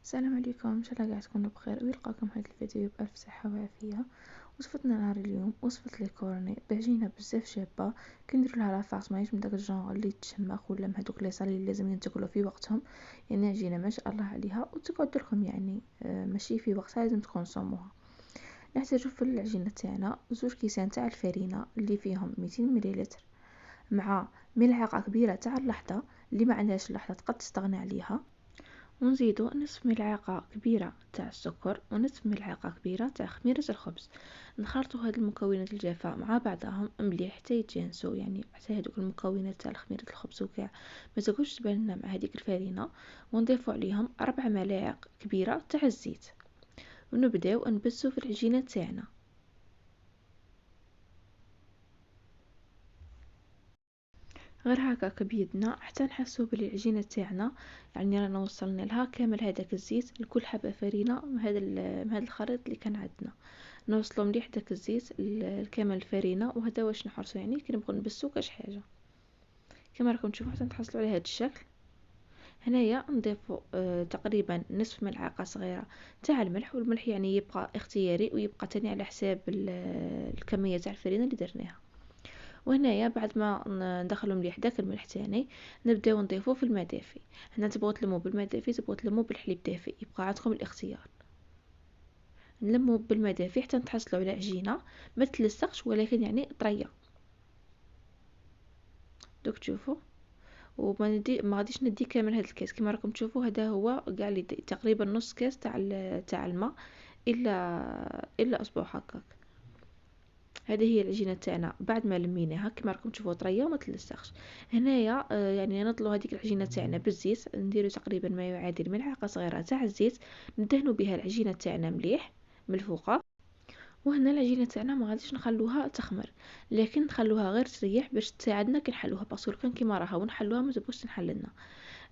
السلام عليكم، ان شاء الله قاعد تكونوا بخير ويلقاكم هذا الفيديو بألف صحة وعافية. وصفتنا نهار اليوم وصفة لي كورني بعجينة بزاف شابة. كنديروا لها لافاس ماهيش من داك الجونغ اللي تشمخ ولا من هذوك لي صالي اللي لازم ينتقلوا في وقتهم. يعني عجينة ما شاء الله عليها وتقعد لكم يعني ماشي في وقتها لازم تكونسوموها. نحتاجو في العجينة تاعنا 2 كيسان تاع الفرينة اللي فيهم 200 مليلتر، مع ملعقة كبيرة تاع اللحظة اللي ما عندهاش اللحظة تقد تستغنى عليها، ونزيدو نصف ملعقة كبيرة تاع السكر ونصف ملعقة كبيرة تاع خميرة الخبز. نخلطو هاد المكونات الجافة مع بعضهم مليح حتى يتجانسو، يعني حتى هادوك المكونات تاع خميرة الخبز وكاع ما تقولش تبان لنا مع هذيك الفرينة. ونضيفو عليهم 4 ملاعق كبيرة تاع الزيت، ونبداو نبسو في العجينة تاعنا. غير هكاك بيدنا حتى نحسو بلي العجينه تاعنا يعني رانا وصلنا لها كامل هذاك الزيت لكل حبه فرينه من هذا الخليط اللي كان عندنا. نوصلو مليح داك الزيت لكامل الفرينه، وهذا واش نحرصو يعني كي نبغوا نبسو كاش حاجه كما راكم تشوفوا حتى نحصلوا على هذا الشكل. هنايا نضيفوا تقريبا نصف ملعقه صغيره تاع الملح، والملح يعني يبقى اختياري ويبقى تاني على حساب الكميه تاع الفرينه اللي درناها. وهنايا بعد ما ندخلو مليح داك الملح تاني نبداو نضيفوه في الماء دافي. هنا تبغوا تلموا بالماء دافي تبغوا تلموا بالحليب دافي، يبقى عندكم الاختيار. نلموا بالماء دافي حتى نتحصلوا على عجينه ما تلصقش ولكن يعني طريه. دوك تشوفوا، وما ندي ما غاديش ندي كامل هذا الكاس كما راكم تشوفوا، هذا هو كاع لي تقريبا نص كاس تاع الماء، الا اسبوع هكاك. هذه هي العجينه تاعنا بعد ما لميناها كما راكم تشوفوا طريه وما تلصقش. هنايا يعني نطلو هذيك العجينه تاعنا بالزيت، نديرو تقريبا ما يعادل ملعقه صغيره تاع الزيت، ندهنوا بها العجينه تاعنا مليح من الفوق. وهنا العجينه تاعنا ما غاديش نخلوها تخمر، لكن نخلوها غير تريح باش تساعدنا كي نحلوها، باسكو كان كيما راها ونحلوها ما تبغوش تنحللنا.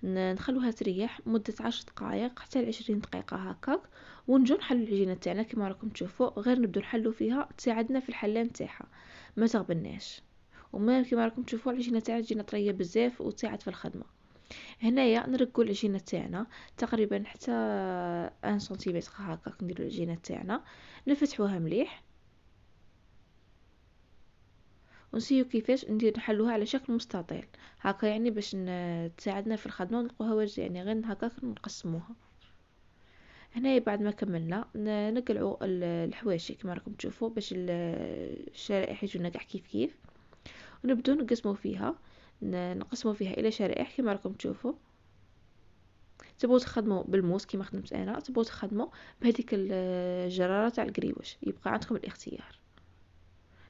نخلوها تريح مدة 10 دقائق حتى 20 دقيقة هكاك، ونجو نحلو العجينة تاعنا كما راكم تشوفوا، غير نبدو نحلو فيها تساعدنا في الحلان تاعها ما تغبناش. وما كما راكم تشوفوا العجينة تاعنا تجينا طرية بزاف وتساعد في الخدمة. هنايا نرقو العجينة تاعنا تقريبا حتى 1 سنتيمتر هكاك، نديرو العجينة تاعنا نفتحوها مليح ونسيو كيفاش ندير نحلوها على شكل مستطيل هكا، يعني باش تساعدنا في الخدمه ونلقوها واجد يعني غير هكاك نقسموها. هنايا بعد ما كملنا نقلعوا الحواشي كما راكم تشوفوا باش الشرائح يجونا كاع كيف ونبدو نقسموا فيها، نقسموا فيها الى شرائح كما راكم تشوفوا. تبغوا تخدموا بالموس كما خدمت انا، تبغوا تخدموا بهذيك الجراره تاع القريوش، يبقى عندكم الاختيار.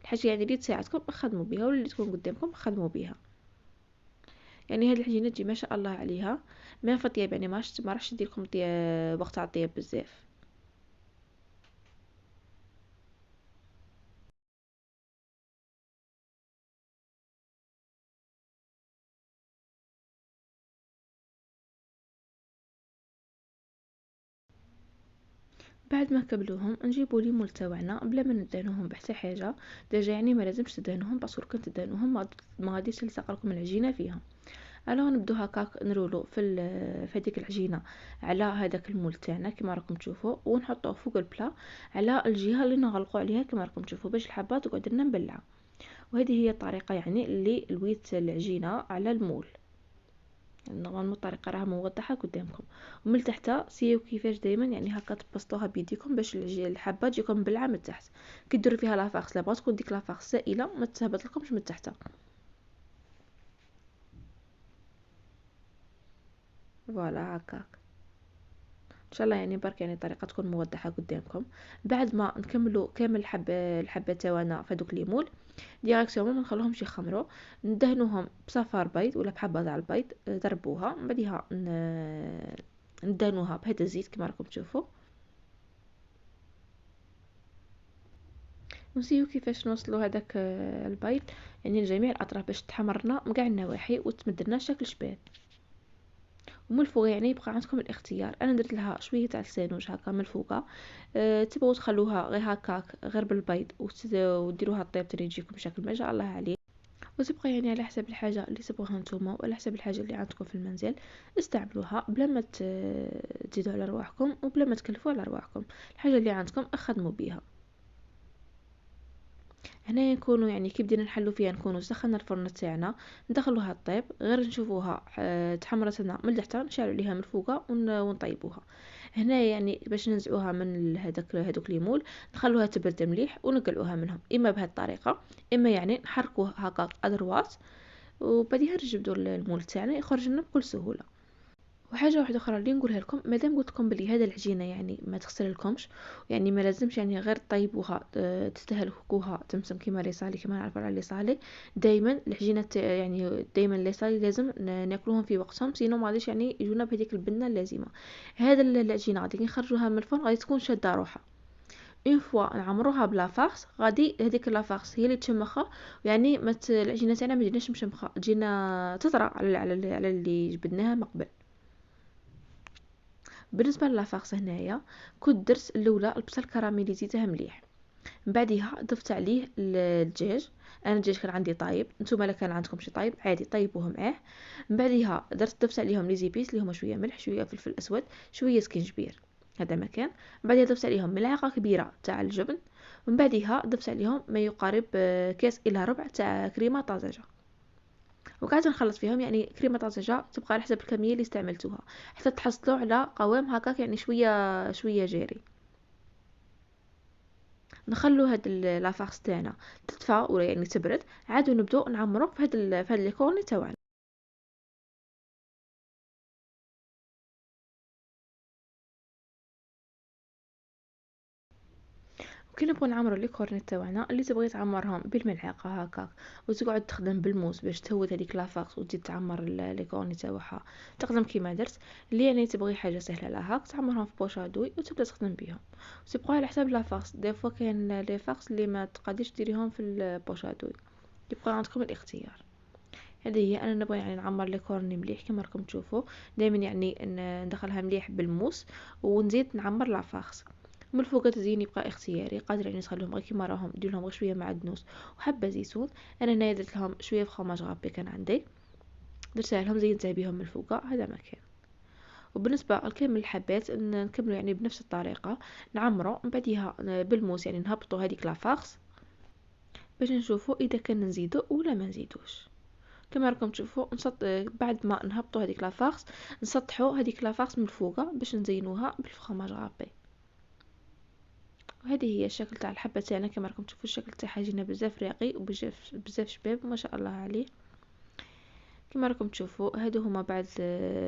الحاجه يعني اللي تساعدكم خدموا بها، واللي تكون قدامكم خدموا بها. يعني هاد العجينه تجي ما شاء الله عليها ما في طياب، يعني ما راحش ندير لكم طياب وقت على الطياب بزاف. بعد ما كبلوهم نجيبوا ليمون تاعنا بلا ما ندهنوهم بحتى حاجه. ديجا يعني ما لازمش تدهنوهم، باسكو كنت تدهنوهم ما غاديش تلصق لكم العجينه فيهم. الو نبدو هكاك نرولو في هذيك العجينه على هذاك المول تاعنا كما راكم تشوفوا، ونحطوه فوق البلا على الجهه اللي نغلقوا عليها كما راكم تشوفوا باش الحبات تقعد لنا مبلعه. وهذه هي الطريقه يعني اللي لويت العجينه على المول. نورمالمون الطريقه راها موضحه قدامكم. ومن تحت سيو كيفاش دائما يعني هكا تبسطوها بيديكم باش الحبه تجيكم مبلعه من تحت. كي ديروا فيها لافاغس لاباس تكون ديك لافاغس سائله ما تهبط لكمش من تحت. فوالا هكاك ان شاء الله يعني برك يعني الطريقه تكون موضحه قدامكم. بعد ما نكملوا كامل الحبه تاعنا في هذوك ليمول ديريكسيون ما نخلوهمش يخمروا، ندهنوهم بصفار بيض ولا بحبه تاع البيض، ضربوها من بعدها ندهنوها بهذا الزيت كما راكم تشوفوا. ونسيو كيفاش نوصلوا هذاك البيض يعني لجميع الاطراف باش تحمرنا من كاع النواحي وتمدلنا شكل شباب. ومن الفوق يعني يبقى عندكم الاختيار، انا درت لها شويه تاع السانوج هكا من الفوق. تبغوا تخلوها غير هكاك غير بالبيض وديروها طيب تري يجيكم شكل ما شاء الله عليه. وتبقى يعني على حسب الحاجة اللي تبغوها نتوما وعلى حسب الحاجة اللي عندكم في المنزل استعملوها بلا ما تزيدوا على رواحكم وبلا ما تكلفوا على رواحكم. الحاجة اللي عندكم اخدموا بيها. هنا نكونوا يعني كي بدينا نحلو فيها نكونوا سخنا الفرن تاعنا ندخلوها الطيب غير نشوفوها تحمرت لنا من التحت نشعلوا عليها من الفوق ونطيبوها. هنا يعني باش ننزعوها من هذوك ليمول نخلوها تبرد مليح ونقلعوها منهم اما بهذه الطريقه اما يعني نحركوها هكا ادروات وبعدها نجبدوا المول تاعنا يخرج لنا بكل سهوله. وحاجه واحده اخرى اللي نقولها لكم مادام قلت لكم بلي هذا العجينه يعني ما تخسر لكمش يعني ما لازمش يعني غير طيبوها تستهلكوها تمسم كيما لي صالي كيما نعرفوا على لي صالي. دائما العجينه يعني دائما لي صالي لازم ناكلوهم في وقتهم سينو ما غاديش يعني يجونا بهذيك البنه اللازمه. هذا العجينه غادي نخرجوها من الفرن غادي تكون شاده روحها. اون فوا نعمروها بلا فارس غادي هذيك لا فارس هي اللي تشمخها يعني العجينه تاعنا ما تجيناش مشمخه تجينا تطرى على اللي جبدناها من قبل. بالنسبه للافارس هنايا كنت درت الاولى البصل كراميليزيته مليح من بعدها ضفت عليه الدجاج. انا الدجاج كان عندي طايب نتوما الا كان عندكم شي طايب عادي طيبوه معاه. من بعدها ضفت عليهم لي زيبيس اللي هما شويه ملح شويه فلفل اسود شويه سكينجبير هذا مكان. من بعدها ضفت عليهم ملعقه كبيره تاع الجبن. من بعدها ضفت عليهم ما يقارب كاس الى ربع تاع كريمه طازجه وقعدت نخلط فيهم يعني كريمه طازجه تبقى على حسب الكميه اللي استعملتوها حتى تحصلوا على قوام هكاك يعني شويه شويه جيري. نخلو هاد لافارس تاعنا تدفى ولا يعني تبرد عادو نبداو نعمرو في هاد لي كورني تاعنا. وكي نبغوا نعمرو لي كورني تاعنا اللي تبغي تعمرهم بالملعقه هكاك وتقعد تخدم بالموس باش تهود هذيك لافارس وتزيد تعمر لي كورني تاعها تخدم كيما درت. اللي يعني تبغي حاجه سهله لها تعمرهم في بوشادوي وتبدا تخدم بهم وتبقى على حساب لافارس دي فوا كاين لي فارس اللي ما تقدرش ديريهم في البوشادوي يبقى عندكم الاختيار. هذه هي انا نبغي يعني نعمر لي كورني مليح كما راكم تشوفوا دائما يعني ندخلها مليح بالموس ونزيد نعمر لافارس من الفوق التزيين يبقى اختياري قادر يعني تخليهم غير كيما راهم دير لهم غير شويه معدنوس وحبه زيتون. انا هنايا درت لهم شويه فرماج غابي كان عندي درتها لهم زينتها بهم من الفوق هذا مكان. وبالنسبه لكامل الحبات نكملوا يعني بنفس الطريقه نعمروا من بعدها بالموس يعني نهبطوا هذيك لافارس باش نشوفوا اذا كان نزيدو ولا ما نزيدوش. كما راكم تشوفوا بعد ما نهبطوا هذيك لافارس نسطحوا هذيك لافارس من الفوق باش نزينوها بالفرماج غابي. وهذه هي الشكل تاع الحبه تاعنا كما راكم تشوفوا الشكل تاعها جينا بزاف راقي وبزاف شباب ما شاء الله عليه. كما راكم تشوفوا هادو هما بعد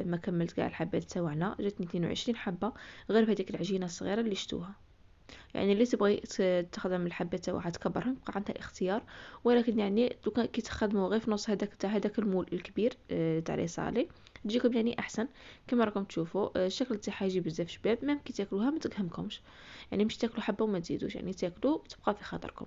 ما كملت كاع الحبات تاعنا جاتني 22 حبه غير بهذيك العجينه الصغيره اللي شتوها. يعني اللي تبغي تخدم الحبه تاعها تكبرهم يبقى عندها اختيار ولكن يعني دوكا كي تخدموا غير في نص هذاك المول الكبير تاع لي صالي تجيكم يعني احسن. كما راكم تشوفوا الشكل تاعها يجي بزاف شباب ميم كي تاكلوها ما تقهمكمش يعني مش تاكلوا حبه وما تزيدوش يعني تاكلوا تبقى في خاطركم.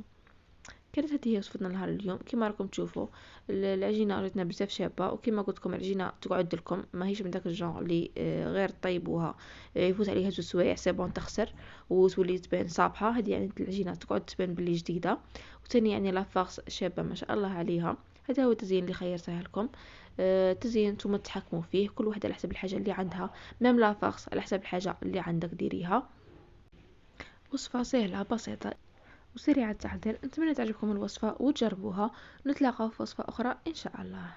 كانت هذه هي وصفتنا نهار اليوم كما راكم تشوفوا العجينه ريتنا بزاف شابه وكما قلت لكم العجينه تقعد لكم ماهيش من داك الجون اللي غير طيبوها يفوت عليها 2 سوايع سيبون تخسر وتولي تبان صابحه. هذه يعني العجينه تقعد تبان بلي جديده وثاني يعني لافارس شابه ما شاء الله عليها. هذا هو التزيين اللي خيرته لكم. تزيين نتوما تحكموا فيه كل واحده على حسب الحاجه اللي عندها ميم لافارس على حسب الحاجه اللي عندك ديريها. وصفه سهله بسيطه وسريعة التحضير. نتمنى تعجبكم الوصفة وتجربوها. نتلاقى في وصفة أخرى إن شاء الله.